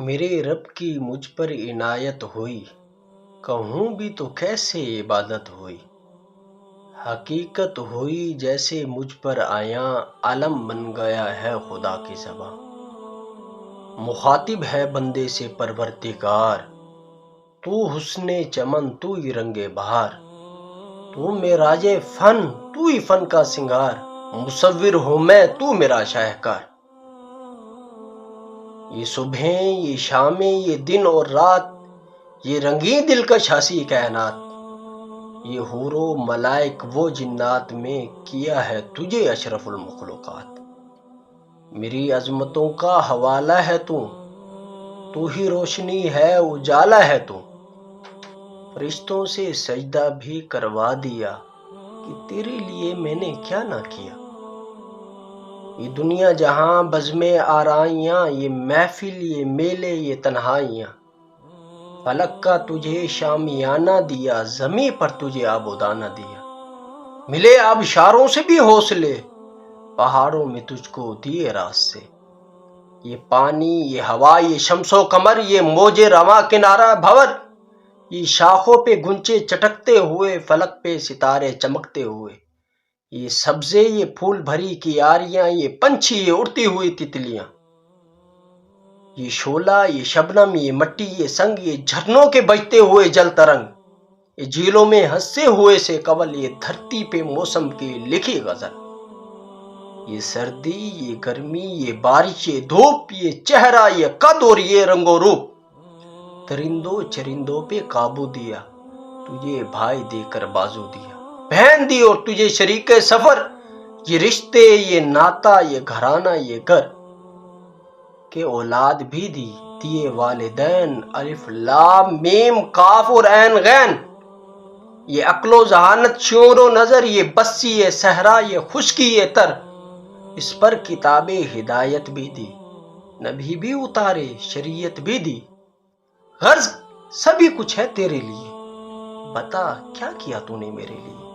میرے رب کی مجھ پر عنایت ہوئی، کہوں بھی تو کیسے عبادت ہوئی۔ حقیقت ہوئی جیسے مجھ پر آیاں، علم بن گیا ہے خدا کی زباں۔ مخاطب ہے بندے سے پروردگار، تو حسن چمن تو ہی رنگ بہار، تو معراج فن تو ہی فن کا سنگار، مصور ہوں میں تو میرا شاہکار۔ یہ صبحیں، یہ شامیں، یہ دن اور رات، یہ رنگین دلکش ہنسی کائنات، یہ حور و ملائک وہ جنات میں کیا ہے تجھے اشرف المخلوقات۔ میری عظمتوں کا حوالہ ہے تو ہی روشنی ہے اجالا ہے تو۔ فرشتوں سے سجدہ بھی کروا دیا کہ تیرے لیے میں نے کیا نہ کیا۔ یہ دنیا جہاں بزم آرائیاں، یہ محفل، یہ میلے، یہ تنہائیاں، فلک کا تجھے شامیانہ دیا، زمیں پر تجھے آبودانہ دیا۔ ملے آبشاروں سے بھی حوصلے، پہاڑوں میں تجھ کو دیے راستے۔ یہ پانی، یہ ہوا، یہ شمس و قمر، یہ موج رواں کنارہ بھور، یہ شاخوں پہ گنچے چٹکتے ہوئے، فلک پہ ستارے چمکتے ہوئے، یہ سبزے، یہ پھول بھری کیاریاں، یہ پنچھی، یہ اڑتی ہوئی تتلیاں، یہ شعلہ، یہ شبنم، یہ مٹی، یہ سنگ، یہ جھرنوں کے بجتے ہوئے جل ترنگ، یہ جھیلوں میں ہنسے ہوئے سے قول، یہ دھرتی پہ موسم کی لکھی غزل۔ یہ سردی، یہ گرمی، یہ بارش، یہ دھوپ، یہ چہرہ، یہ قد اور یہ رنگ و روپ، درندوں چرندوں پہ قابو دیا، تجھے بھائی دے کر بازو دیا، بہن دی اور تجھے شریک سفر، یہ رشتے، یہ ناتا، یہ گھرانہ، یہ گھر، کہ اولاد بھی دیے والدین، الف لام میم کاف اور عین غین، یہ عقل و ذہانت، شعور و نظر، یہ بسی، یہ صحرا، یہ خشکی، یہ تر، اس پر کتاب ہدایت بھی دی، نبی بھی اتارے، شریعت بھی دی، غرض سبھی کچھ ہے تیرے لیے، بتا کیا کیا تو نے میرے لیے۔